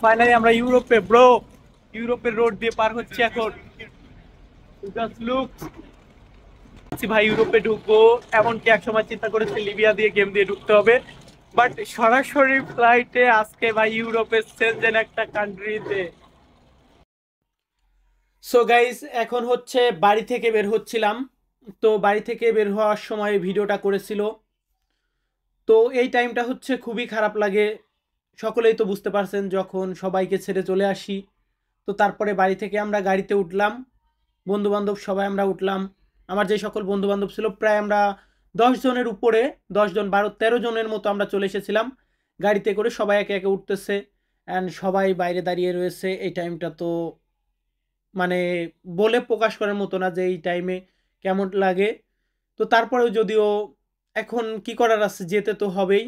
Finally আমরা ইউরোপে bro, ইউরোপের রোড দিয়ে পার হচ্ছে এখন। জাস্ট লুক ভাই, ইউরোপে ঢুকবো এমনকি এক সময় চিন্তা করেছি লিবিয়া দিয়ে গেম দিয়ে ঢুকতে হবে, বাট সরাসরি ফ্লাইটে আজকে ভাই ইউরোপের সেনজেন একটা কান্ট্রিতে। সো গাইস, এখন হচ্ছে বাড়ি থেকে বের হচ্ছিলাম। তো বাড়ি থেকে বের হওয়ার সময় ভিডিওটা করেছিল। তো এই টাইমটা হচ্ছে খুবই খারাপ লাগে। সকলেই তো বুঝতে পারছেন, যখন সবাইকে ছেড়ে চলে আসি। তো তারপরে বাড়ি থেকে আমরা গাড়িতে উঠলাম, বন্ধু বান্ধব সবাই আমরা উঠলাম। আমার যে সকল বন্ধু বান্ধব ছিল প্রায় আমরা 10 জনের উপরে, 10 জন 12-13 জনের মতো আমরা চলে এসেছিলাম গাড়িতে করে। সবাই একে একে উঠতেছে অ্যান্ড সবাই বাইরে দাঁড়িয়ে রয়েছে। এই টাইমটা তো মানে বলে প্রকাশ করার মতো না যে এই টাইমে কেমন লাগে। তো তারপরেও যদিও এখন কি করার আছে, যেতে তো হবেই।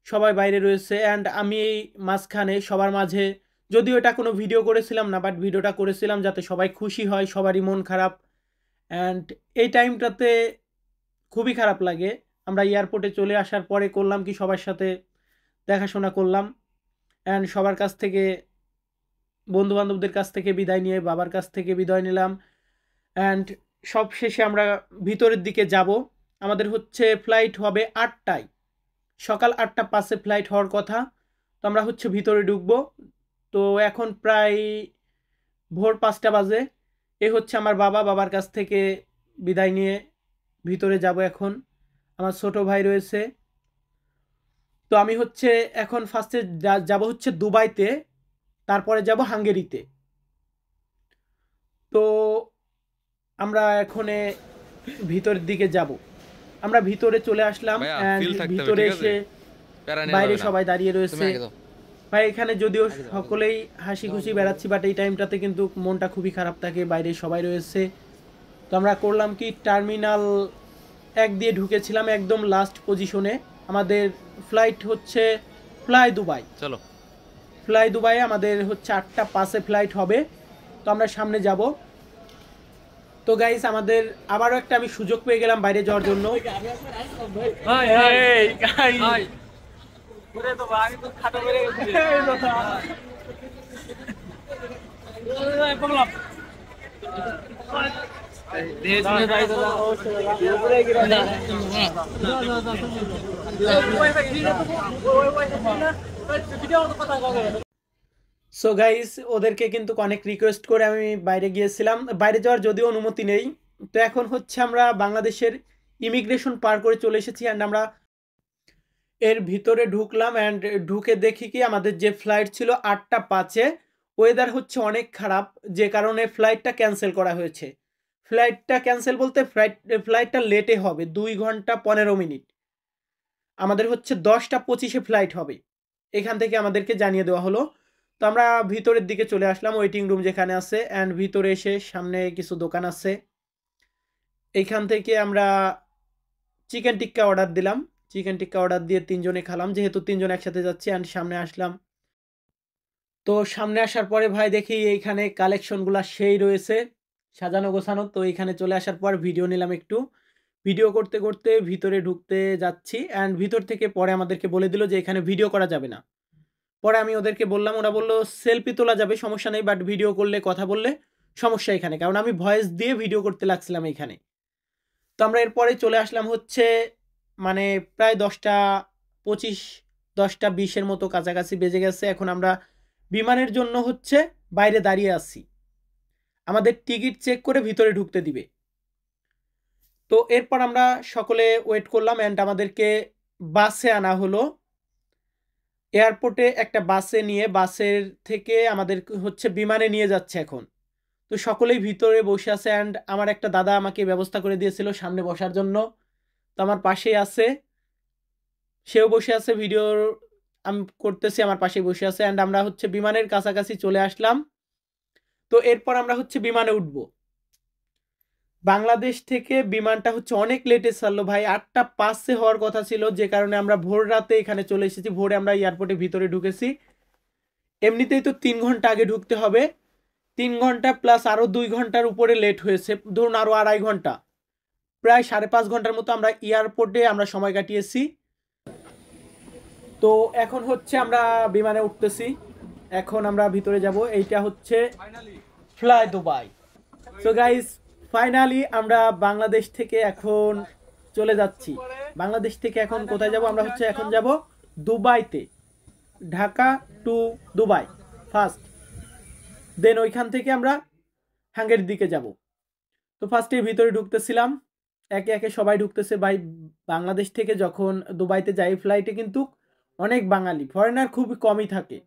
সবাই বাইরে রয়েছে অ্যান্ড আমি এই মাঝখানে সবার মাঝে, যদিও এটা কোনো ভিডিও করেছিলাম না, বাট ভিডিওটা করেছিলাম যাতে সবাই খুশি হয়, সবারই মন খারাপ। অ্যান্ড এই টাইমটাতে খুবই খারাপ লাগে। আমরা এয়ারপোর্টে চলে আসার পরে করলাম কি, সবার সাথে দেখাশোনা করলাম অ্যান্ড সবার কাছ থেকে, বন্ধু বান্ধবদের কাছ থেকে বিদায় নিয়ে বাবার কাছ থেকে বিদায় নিলাম। অ্যান্ড সব শেষে আমরা ভিতরের দিকে যাব। আমাদের হচ্ছে ফ্লাইট হবে 8টায়, সকাল 8টা 5-এ ফ্লাইট হওয়ার কথা। তো আমরা হচ্ছে ভিতরে ঢুকবো। তো এখন প্রায় ভোর 5টা বাজে। এ হচ্ছে আমার বাবা, বাবার কাছ থেকে বিদায় নিয়ে ভিতরে যাব এখন। আমার ছোট ভাই রয়েছে। তো আমি হচ্ছে এখন ফার্স্টে যাব হচ্ছে দুবাইতে, তারপরে যাব হাঙ্গেরিতে। তো আমরা এখন ভিতরের দিকে যাব। আমরা ভিতরে চলে আসলাম ভাইয়া অ্যান্ড ফিল থাকতে হবে, ভিতরে ঠিক আছে? এসে প্যারা নেওয়া বাইরে যাবে না। সবাই দাঁড়িয়ে তুমি রয়েছে। আগে দাও। ভাই এখানে যদিও আগে দাও, আগে দাও। সকলেই হাসি খুশি বেড়াচ্ছি, বাট এই টাইমটাতে কিন্তু মনটা খুবই খারাপ থাকে, বাইরে সবাই রয়েছে। তো আমরা করলাম কি, টার্মিনাল 1 দিয়ে ঢুকেছিলাম একদম লাস্ট পজিশনে। আমাদের ফ্লাইট হচ্ছে ফ্লাই দুবাই। চলো। ফ্লাই দুবাই আমাদের হচ্ছে 8টা 5-এ ফ্লাইট হবে। তো আমরা সামনে যাব। তো গাইস, আমাদের আবারও একটা আমি সুযোগ পেয়ে গেলাম বাইরে যাওয়ার জন্য। এই guys, সো গাইস, ওদেরকে কিন্তু অনেক রিকোয়েস্ট করে আমি বাইরে গিয়েছিলাম। বাইরে যাওয়ার যদিও অনুমতি নেই। তো এখন হচ্ছে আমরা বাংলাদেশের ইমিগ্রেশন পার করে চলে এসেছি অ্যান্ড আমরা এর ভিতরে ঢুকলাম অ্যান্ড ঢুকে দেখি কি, আমাদের যে ফ্লাইট ছিল 8টা 5-এ, ওয়েদার হচ্ছে অনেক খারাপ, যে কারণে ফ্লাইটটা ক্যান্সেল করা হয়েছে। ফ্লাইটটা ক্যান্সেল বলতে ফ্লাইটটা লেটে হবে 2 ঘন্টা 15 মিনিট। আমাদের হচ্ছে 10টা 25-এ ফ্লাইট হবে, এখান থেকে আমাদেরকে জানিয়ে দেওয়া হলো। তো আমরা ভিতরের দিকে চলে আসলাম, ওয়েটিং রুম যেখানে আছে। অ্যান্ড ভিতরে এসে সামনে কিছু দোকান আছে, এইখান থেকে আমরা চিকেন টিক্কা অর্ডার দিলাম। চিকেন টিক্কা অর্ডার দিয়ে 3 জনে খেলাম, যেহেতু 3 জন একসাথে যাচ্ছি। অ্যান্ড সামনে আসলাম। তো সামনে আসার পরে ভাই দেখি এইখানে কালেকশনগুলো সেই রয়েছে, সাজানো গোছানো। তো এইখানে চলে আসার পর ভিডিও নিলাম একটু। ভিডিও করতে করতে ভিতরে ঢুকতে যাচ্ছি অ্যান্ড ভিতর থেকে পরে আমাদেরকে বলে দিল যে এখানে ভিডিও করা যাবে না। পরে আমি ওদেরকে বললাম, ওরা বললো সেলফি তোলা যাবে, সমস্যা নেই, বাট ভিডিও করলে, কথা বললে সমস্যা এখানে, কারণ আমি ভয়েস দিয়ে ভিডিও করতে লাগছিলাম এইখানে। তো আমরা এরপরে চলে আসলাম হচ্ছে মানে প্রায় 10টা 25, 10টা 20-এর মতো কাছাকাছি বেজে গেছে। এখন আমরা বিমানের জন্য হচ্ছে বাইরে দাঁড়িয়ে আছি, আমাদের টিকিট চেক করে ভিতরে ঢুকতে দিবে। তো এরপর আমরা সকলে ওয়েট করলাম অ্যান্ড আমাদেরকে বাসে আনা হলো। এয়ারপোর্টে একটা বাসে নিয়ে, বাসের থেকে আমাদের হচ্ছে বিমানে নিয়ে যাচ্ছে এখন। তো সকলেই ভিতরে বসে আছে অ্যান্ড আমার একটা দাদা আমাকে ব্যবস্থা করে দিয়েছিল সামনে বসার জন্য। তো আমার পাশেই আছে, সেও বসে আছে, ভিডিওর আমি করতেছি, আমার পাশেই বসে আছে। অ্যান্ড আমরা হচ্ছে বিমানের কাছাকাছি চলে আসলাম। তো এরপর আমরা হচ্ছে বিমানে উঠবো। বাংলাদেশ থেকে বিমানটা হচ্ছে অনেক লেটে ছাড়লো ভাই, 8টা 5-এ হওয়ার কথা ছিল, যে কারণে আমরা ভোর রাতে এখানে চলে এসেছি। ভোরে আমরা এয়ারপোর্টের ভিতরে ঢুকেছি। এমনিতেই তো 3 ঘন্টা আগে ঢুকতে হবে, 3 ঘন্টা প্লাস আরও 2 ঘন্টার উপরে লেট হয়েছে, ধরুন আরও 2.5 ঘন্টা, প্রায় 5.5 ঘন্টার মতো আমরা এয়ারপোর্টে আমরা সময় কাটিয়েছি। তো এখন হচ্ছে আমরা বিমানে উঠতেছি। এখন আমরা ভিতরে যাব। এইটা হচ্ছে fly Dubai. So guys, finally আমরা বাংলাদেশ থেকে এখন চলে যাচ্ছি। বাংলাদেশ থেকে এখন কোথায় যাব? আমরা হচ্ছে এখন যাব দুবাইতে, ঢাকা টু দুবাই ফার্স্ট, দেন ওইখান থেকে আমরা হাঙ্গেরির দিকে যাব। তো ফার্স্টে ভিতরে ঢুকতেছিলাম, একে একে সবাই ঢুকতেছে। ভাই, বাংলাদেশ থেকে যখন দুবাইতে যাই ফ্লাইটে কিন্তু অনেক বাঙালি, ফরেনার খুব কমই থাকে,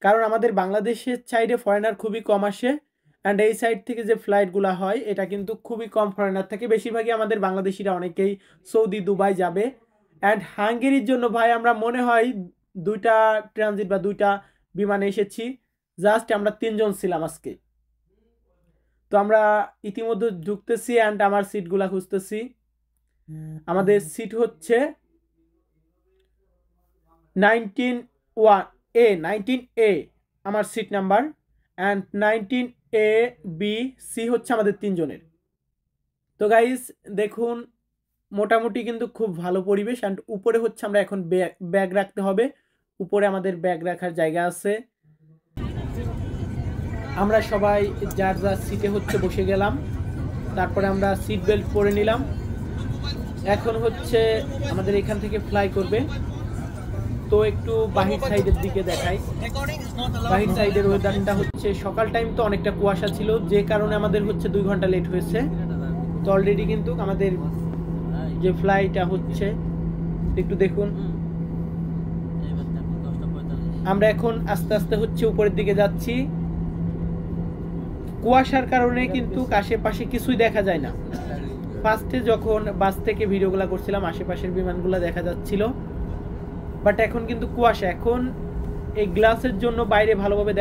কারণ আমাদের বাংলাদেশের সাইডে ফরেনার খুবই কম আসে। অ্যান্ড এই সাইড থেকে যে ফ্লাইটগুলো হয় এটা কিন্তু খুবই কম ফরেনার থাকে, বেশিরভাগই আমাদের বাংলাদেশিরা অনেকেই সৌদি দুবাই যাবে। অ্যান্ড হাঙ্গেরির জন্য ভাই আমরা মনে হয় 2টা ট্রানজিট বা 2টা বিমানে এসেছি, জাস্ট আমরা 3জন ছিলাম আজকে। তো আমরা ইতিমধ্যে ঢুকতেছি অ্যান্ড আমার সিটগুলা খুঁজতেছি। আমাদের সিট হচ্ছে 19A আমার seat number, and 19A B C হচ্ছে আমাদের 3জনের। তো গাইস দেখুন, মোটামুটি কিন্তু খুব ভালো পরিবেশ। অ্যান্ড উপরে হচ্ছে আমরা এখন ব্যাগ রাখতে হবে, উপরে আমাদের ব্যাগ রাখার জায়গা আছে। আমরা সবাই যার যার সিটে হচ্ছে বসে গেলাম, তারপরে আমরা সিট বেল্ট পরে নিলাম। এখন হচ্ছে আমাদের এখান থেকে ফ্লাই করবে। তো একটু বাহির সাইডের দিকে দেখাই। বাহির সাইডের ওয়েদারটা হচ্ছে সকাল টাইম তো অনেকটা কুয়াশা ছিল, যে কারণে আমাদের হচ্ছে 2 ঘন্টা লেট হয়েছে। তো অলরেডি কিন্তু আমাদের যে ফ্লাইটটা হচ্ছে একটু দেখুন, আমরা এখন আস্তে আস্তে হচ্ছে উপরের দিকে যাচ্ছি। কুয়াশার কারণে কিন্তু আশেপাশে কিছুই দেখা যায় না। ফার্স্টে যখন বাস থেকে ভিডিওগুলো করছিলাম আশেপাশের বিমানগুলো দেখা যাচ্ছিল, বাট এখন কিন্তু কুয়াশা। এখন এই গ্লাসের জন্য বাইরে ভালোভাবে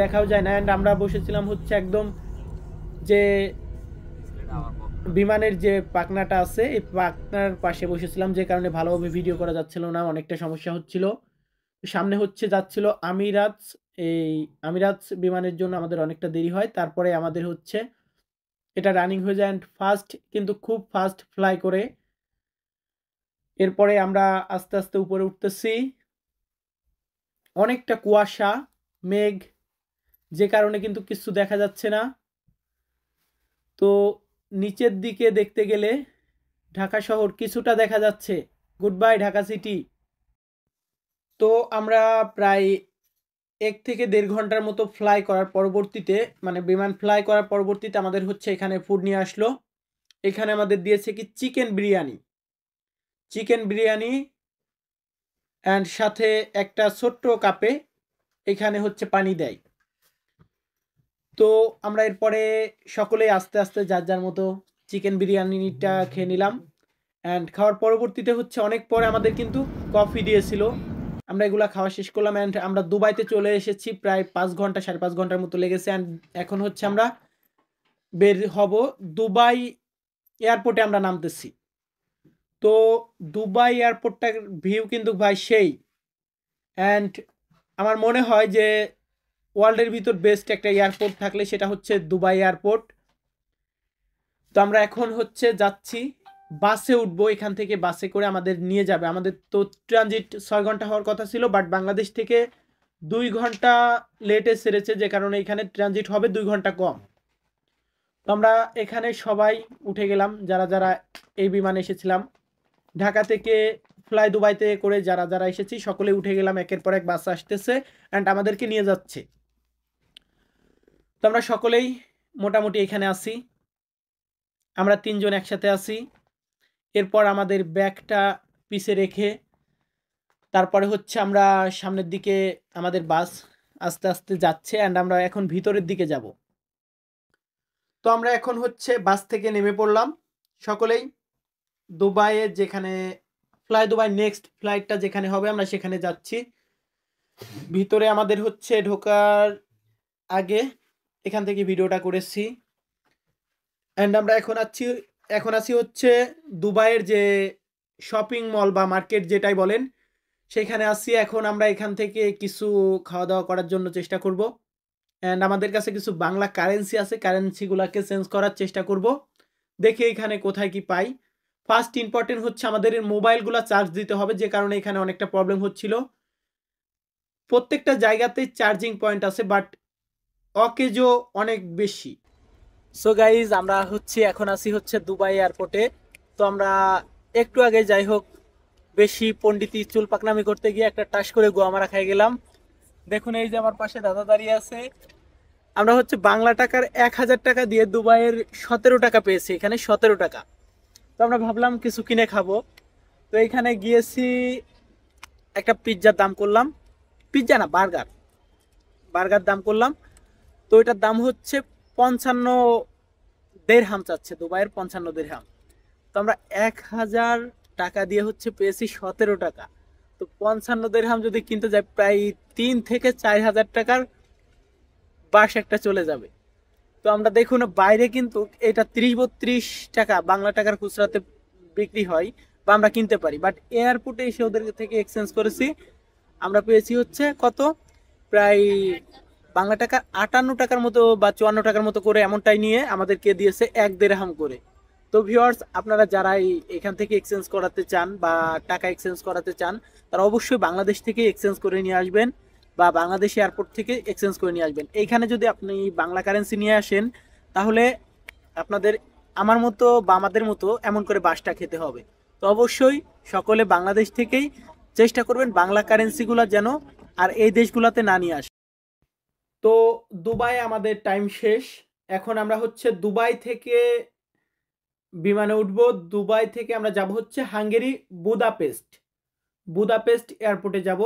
দেখাও যায় না। অ্যান্ড আমরা বসেছিলাম হচ্ছে একদম যে বিমানের যে পাখনাটা আছে এই পাখনার পাশে বসেছিলাম, যে কারণে ভালোভাবে ভিডিও করা যাচ্ছিল না, অনেকটা সমস্যা হচ্ছিল। সামনে হচ্ছে যাচ্ছিল আমিরাত। এই আমিরাত বিমানের জন্য আমাদের অনেকটা দেরি হয়, তারপরে আমাদের হচ্ছে এটা রানিং হয়ে যায়। অ্যান্ড ফাস্ট, কিন্তু খুব ফাস্ট ফ্লাই করে। এরপরে আমরা আস্তে আস্তে উপরে উঠতেছি। অনেকটা কুয়াশা, মেঘ, যে কারণে কিন্তু কিছু দেখা যাচ্ছে না। তো নিচের দিকে দেখতে গেলে ঢাকা শহর কিছুটা দেখা যাচ্ছে। Good bye Dhaka city. তো আমরা প্রায় 1 থেকে 1.5 ঘন্টার মতো ফ্লাই করার পরবর্তীতে, মানে বিমান ফ্লাই করার পরবর্তীতে আমাদের হচ্ছে এখানে ফুড নিয়ে আসলো। এখানে আমাদের দিয়েছে কি চিকেন বিরিয়ানি অ্যান্ড সাথে একটা ছোট্ট কাপে এখানে হচ্ছে পানি দেয়। তো আমরা এরপরে সকলেই আস্তে আস্তে যার যার মতো চিকেন বিরিয়ানিটা খেয়ে নিলাম। অ্যান্ড খাওয়ার পরবর্তীতে হচ্ছে অনেক পরে আমাদের কিন্তু কফি দিয়েছিল। আমরা এগুলা খাওয়া শেষ করলাম। অ্যান্ড আমরা দুবাইতে চলে এসেছি, প্রায় 5 ঘন্টা 5.5 ঘন্টার মতো লেগেছে। অ্যান্ড এখন হচ্ছে আমরা বের হব। দুবাই এয়ারপোর্টে আমরা নামতেছি। তো দুবাই এয়ারপোর্টটার ভিউ কিন্তু ভাই সেই। অ্যান্ড আমার মনে হয় যে ওয়ার্ল্ডের ভিতর বেস্ট একটা এয়ারপোর্ট থাকলে সেটা হচ্ছে দুবাই এয়ারপোর্ট। তো আমরা এখন হচ্ছে যাচ্ছি, বাসে উঠবো। এখান থেকে বাসে করে আমাদের নিয়ে যাবে। আমাদের তো ট্রানজিট 6 ঘন্টা হওয়ার কথা ছিল, বাট বাংলাদেশ থেকে 2 ঘন্টা লেটে সেরেছে, যে কারণে এখানে ট্রানজিট হবে 2 ঘন্টা কম। তো আমরা এখানে সবাই উঠে গেলাম, যারা যারা এই বিমানে এসেছিলাম। ঢাকা থেকে ফ্লাই দুবাইতে করে যারা যারা এসেছি সকলে উঠে গেলাম। একের পর এক বাস আসতেছে অ্যান্ড আমাদেরকে নিয়ে যাচ্ছে। তো আমরা সকলেই মোটামুটি এখানে আসি, আমরা 3জন একসাথে আসি। এরপর আমাদের ব্যাগটা পিছে রেখে তারপরে হচ্ছে আমরা সামনের দিকে, আমাদের বাস আস্তে আস্তে যাচ্ছে অ্যান্ড আমরা এখন ভিতরের দিকে যাব। তো আমরা এখন হচ্ছে বাস থেকে নেমে পড়লাম সকলেই। দুবাইয়ে যেখানে ফ্লাই দুবাই নেক্সট ফ্লাইটটা যেখানে হবে আমরা সেখানে যাচ্ছি। ভিতরে আমাদের হচ্ছে ঢোকার আগে এখান থেকে ভিডিওটা করেছি। অ্যান্ড আমরা এখন আছি হচ্ছে দুবাইয়ের যে শপিং মল বা মার্কেট যেটাই বলেন, সেখানে আসছি। এখন আমরা এখান থেকে কিছু খাওয়া দাওয়া করার জন্য চেষ্টা করব। অ্যান্ড আমাদের কাছে কিছু বাংলা কারেন্সি আছে, কারেন্সিগুলোকে চেঞ্জ করার চেষ্টা করব, দেখি এখানে কোথায় কি পাই। ফার্স্ট ইম্পর্টেন্ট হচ্ছে আমাদের মোবাইলগুলো চার্জ দিতে হবে, যে কারণে এখানে অনেকটা প্রবলেম হচ্ছিল। প্রত্যেকটা জায়গাতেই চার্জিং পয়েন্ট আছে, বাট অকেজো অনেক বেশি। সো গাইজ আমরা এখন আছি দুবাই এয়ারপোর্টে। তো আমরা একটু আগে যাই হোক বেশি পণ্ডিতি চুল পাকনামি করতে গিয়ে একটা টাস করে গোয়া মারা খাই গেলাম। দেখুন এই যে আমার পাশে দাদা দাঁড়িয়ে আছে। আমরা বাংলা টাকার 1,000 টাকা দিয়ে দুবাইয়ের 17 টাকা পেয়েছি, এখানে 17 টাকা। তো আমরা ভাবলাম কিছু কিনে খাবো। তো এখানে গিয়েছি, একটা পিৎজার দাম করলাম, পিৎজা না বার্গার, বার্গার দাম করলাম। তো এটার দাম 55 দিরহাম চাচ্ছে, দুবাইয়ের 55 দিরহাম। তো আমরা 1,000 টাকা দিয়ে পেয়েছি 17 টাকা। তো 55 দিরহাম যদি কিনতে যাই, প্রায় 3 থেকে 4 হাজার টাকার বাস একটা চলে যাবে। তো আমরা দেখুন বাইরে কিন্তু এটা 30-32 টাকা বাংলা টাকার খুচরাতে বিক্রি হয় বা আমরা কিনতে পারি, বাট এয়ারপোর্টে এসে ওদের থেকে এক্সচেঞ্জ করেছি, আমরা পেয়েছি কত, প্রায় বাংলা টাকা 58 টাকার মতো বা 54 টাকার মতো করে, এমনটাই নিয়ে আমাদেরকে দিয়েছে 1 দিরহাম করে। তো ভিউয়ার্স, আপনারা যারা এখান থেকে এক্সচেঞ্জ করাতে চান বা টাকা এক্সচেঞ্জ করাতে চান, তারা অবশ্যই বাংলাদেশ থেকে এক্সচেঞ্জ করে নিয়ে আসবেন বা বাংলাদেশ এয়ারপোর্ট থেকে এক্সচেঞ্জ করে নিয়ে আসবেন। এইখানে যদি আপনি বাংলা কারেন্সি নিয়ে আসেন, তাহলে আপনাদের আমার মতো বা আমাদের মতো এমন করে বাসটা খেতে হবে। তো অবশ্যই সকলে বাংলাদেশ থেকেই চেষ্টা করবেন বাংলা কারেন্সিগুলো যেন আর এই দেশগুলোতে না নিয়ে আসে। তো দুবাই আমাদের টাইম শেষ। এখন আমরা দুবাই থেকে বিমানে উঠব। দুবাই থেকে আমরা যাব হাঙ্গেরি বুদাপেস্ট, বুদাপেস্ট এয়ারপোর্টে যাব।